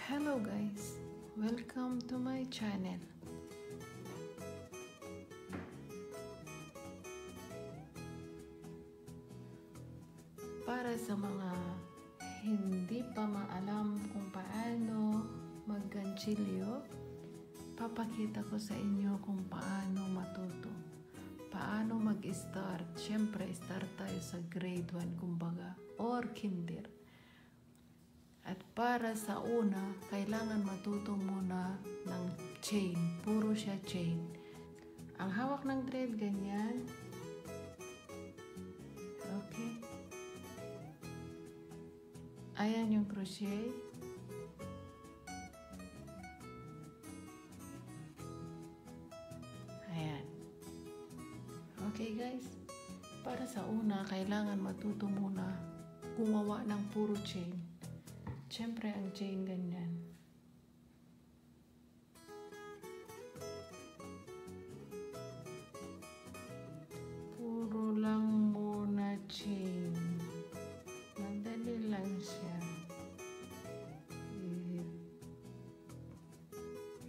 Hello guys, welcome to my channel. Para sa mga hindi pa maalam kung paano magganchilyo, papakita ko sa inyo kung paano matuto. Paano mag-start. Siyempre, start tayo sa grade 1 kumbaga or kinder. At para sa una, kailangan matuto muna ng chain. Puro siya chain. Ang hawak ng thread, ganyan. Okay. Ayan yung crochet. Ayan. Okay guys. Para sa una, kailangan matuto muna gumawa ng puro chain. Siyempre, ang chain ganyan. Puro lang muna chain. Madali lang siya.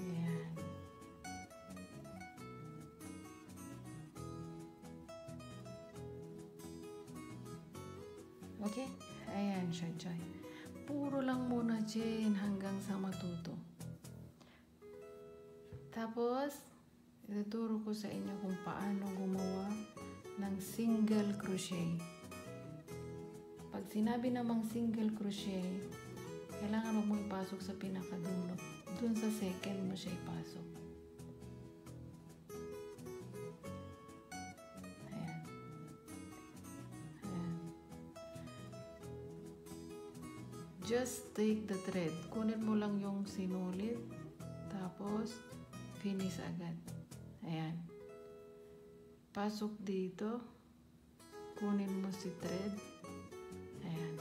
Ayan. Okay? Ayan siya, Joy. Puro lang muna chain hanggang sa matuto. Tapos, ituturo ko sa inyo kung paano gumawa ng single crochet. Pag sinabi namang single crochet, kailangan mo ipasok sa pinakadulo. Dun sa second mo siya ipasok. Ayan. Ayan. Just take the thread. Kunin mo lang yung sinulit. Tapos, finish agad. Ayan. Pasok dito. Kunin mo si thread. Ayan.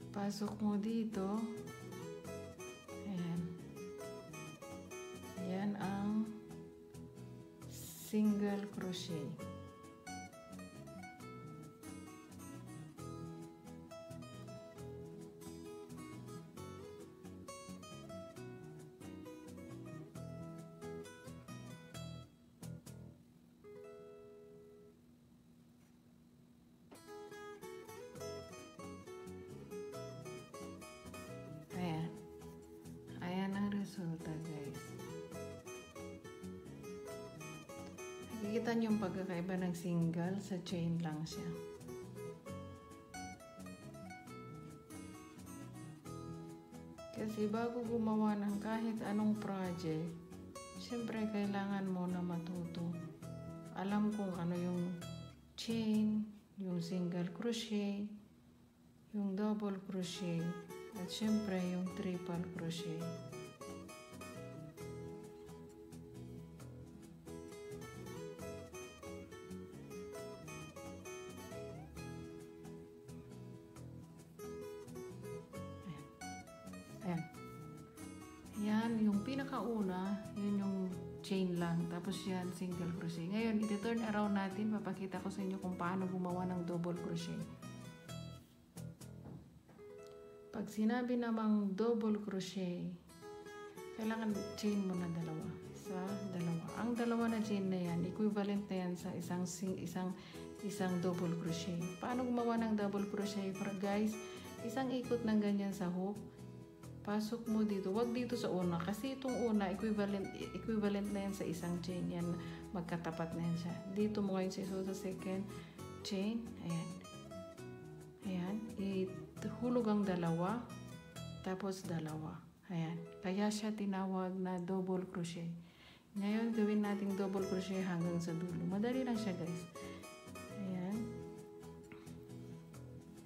Pasok mo dito. Ayan. Yan ang single crochet. Ayan. Ayan ang resulta, guys. Nakikita niyo yung pagkakaiba ng single, sa chain lang siya. Kasi bago gumawa ng kahit anong project, siyempre kailangan mo na matuto. Alam kung ano yung chain, yung single crochet, yung double crochet, at syempre yung triple crochet. Ayan. Yan, yung pinakauna, yun yung chain lang. Tapos yan, single crochet. Ngayon, iti-turn around natin. Papakita ko sa inyo kung paano gumawa ng double crochet. Pag sinabi namang double crochet, kailangan chain mo na dalawa. Isa, dalawa. Ang dalawa na chain na yan, equivalent na yan sa isang double crochet. Paano gumawa ng double crochet? Para guys, isang ikot ng ganyan sa hook. Pasok mo dito. Wag dito sa una. Kasi itong una, equivalent na yan sa isang chain. Yan, magkatapat na yan siya. Dito mo ngayon sa second chain. Ayan. Ayan. Ihulog ang dalawa. Tapos dalawa. Ayan. Kaya siya tinawag na double crochet. Ngayon, gawin natin double crochet hanggang sa dulo. Madali lang siya, guys. Ayan.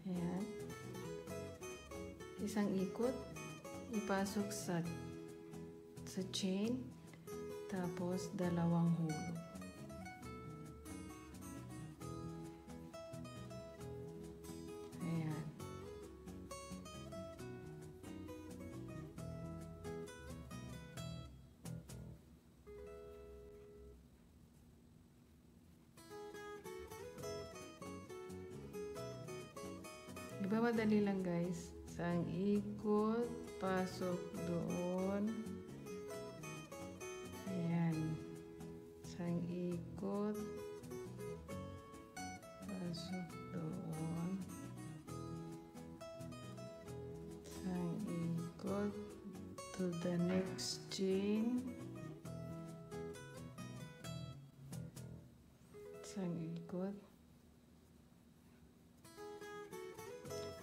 Ayan. Isang ikot. Ipasok sa chain. Tapos, dalawang hulog. Ayan. Diba madali lang guys? isang ikot, pasok doon. Ayan. Isang ikot, pasok doon. Isang ikot to the next chain. Isang ikot.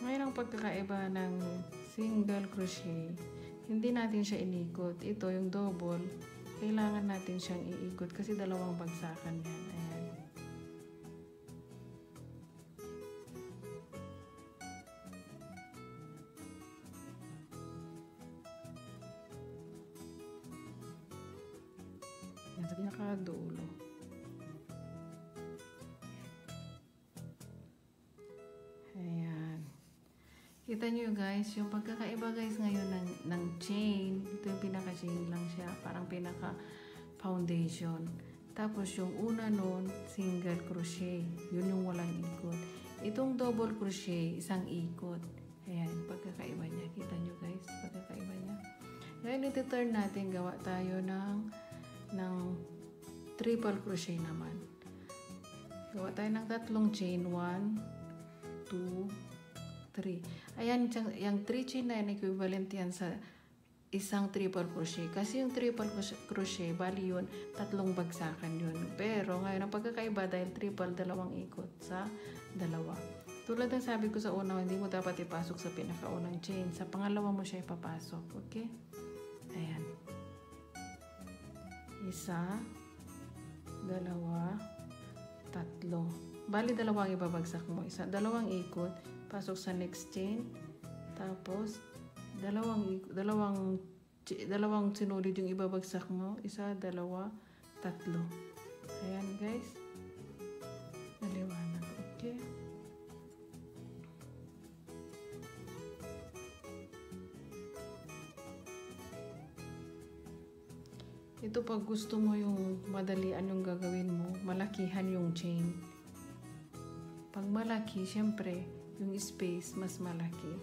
Ngayon ang pagkakaiba ng single crochet, hindi natin siya inikot. Ito yung double, kailangan natin siyang iikot kasi dalawang bagsakan yan. Ayan. Yan sa pinakadulo. Kita nyo guys, yung pagkakaiba guys ngayon ng chain, ito yung pinaka-chain lang siya, parang pinaka-foundation. Tapos yung una nun, single crochet, yun yung walang ikot. Itong double crochet, isang ikot. Ayan, pagkakaiba niya. Kita nyo guys, pagkakaiba niya. Ngayon iti-turn natin, gawa tayo ng triple crochet naman. Gawa tayo ng tatlong chain, 1, 2, 3. Ayan, yung 3 chain na yan, equivalent yan sa isang triple crochet. Kasi yung triple crochet, bali yun, tatlong bagsakan yun. Pero ngayon, ang pagkakaiba dahil triple, dalawang ikot sa dalawa. Tulad ng sabi ko sa una, hindi mo dapat ipasok sa pinakaunang chain. Sa pangalawa mo siya ipapasok. Okay? Ayan. Isa, dalawa, tatlo. Bali, dalawang ibabagsak mo. Dalawang ikot, pasok sa next chain, tapos dalawang sinulid yung ibabagsak mo, isa, dalawa, tatlo. Ayan guys, maliwanag. Okay, ito pag gusto mo yung madalian yung gagawin mo, malakihan yung chain. Pag malaki, syempre yung space mas malaki.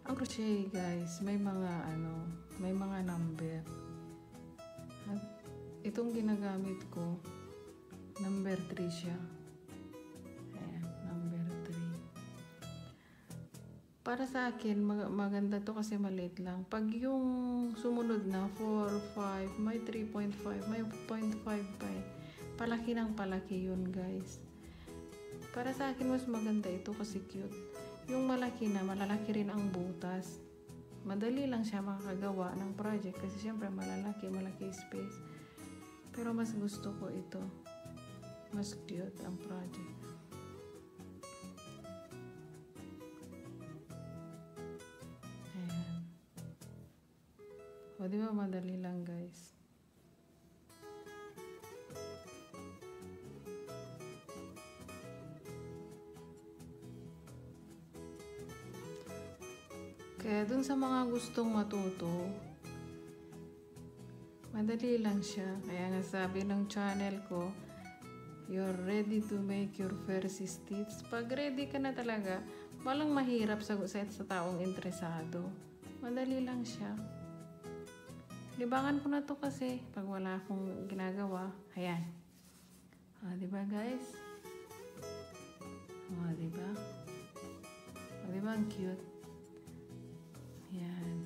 Ang crochet guys, may mga number. At itong ginagamit ko, number 3 siya. Ayan, number 3. Para sa akin, maganda to kasi maliit lang. Pag yung sumunod na 4, 5, may 3.5, may 0.5 pa eh. Palaki ng palaki yun guys. Para sa akin, mas maganda ito kasi cute. Yung malaki na, malalaki rin ang butas. Madali lang siya makakagawa ng project kasi syempre malaki space. Pero mas gusto ko ito. Mas cute ang project. Ayan. O, di ba madali lang guys? Kaya dun sa mga gustong matuto, madali lang siya. Kaya nga sabi ng channel ko, you're ready to make your first stitch. Pag ready ka na talaga, walang mahirap sa taong interesado. Madali lang siya. Libangan ko na to kasi pag wala akong ginagawa. Ayan. O, diba guys? O, diba? O, diba ang cute? Yan.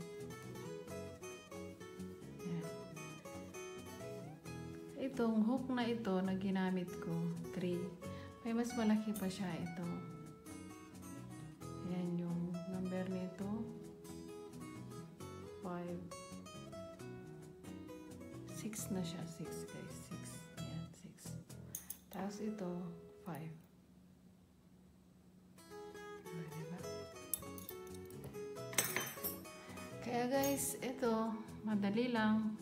Yan. Itong hook na ito na ginamit ko, 3. May mas malaki pa siya ito. Yan yung number nito. 5. 6 na siya. 6 guys. 6. Yan, 6. Tapos ito, 5. Diba? Kaya guys, ito, madali lang.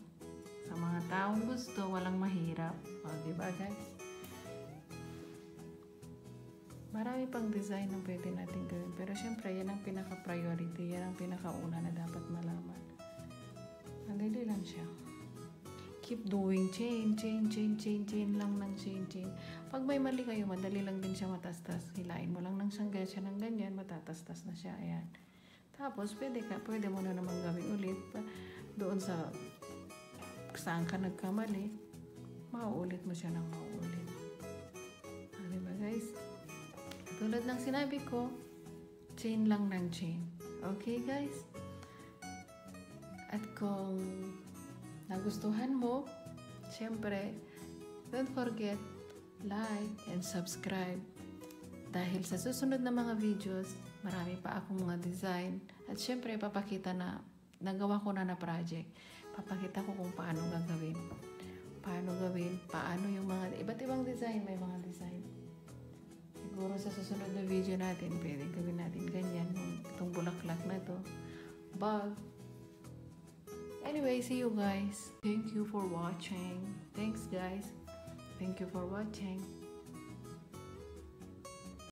Sa mga taong gusto, walang mahirap. O, diba guys? Marami pang design na pwede natin gawin. Pero syempre, yan ang pinaka-priority. Yan ang pinakauna na dapat malaman. Madali lang siya. Keep doing chain lang ng chain. Pag may mali kayo, madali lang din siya matastas. Hilain mo lang ng siya ng ganyan, matatastas na siya. Ayan. Tapos, pwede mo na naman gawin ulit. Doon sa saan ka nagkamali, mauulit mo siya ng mauulit. Diba guys? Tulad ng sinabi ko, chain lang ng chain. Okay guys? At kung nagustuhan mo, syempre, don't forget, like and subscribe. Dahil sa susunod na mga videos, marami pa akong mga design. At syempre, papakita na nagawa ko na project. Papakita ko kung paano gagawin. Paano yung mga iba't ibang design, may mga design. Siguro sa susunod na video natin, pwede gawin natin ganyan. Itong bulaklak na to. Bug. Anyway, see you guys. Thank you for watching. Thanks guys. Thank you for watching.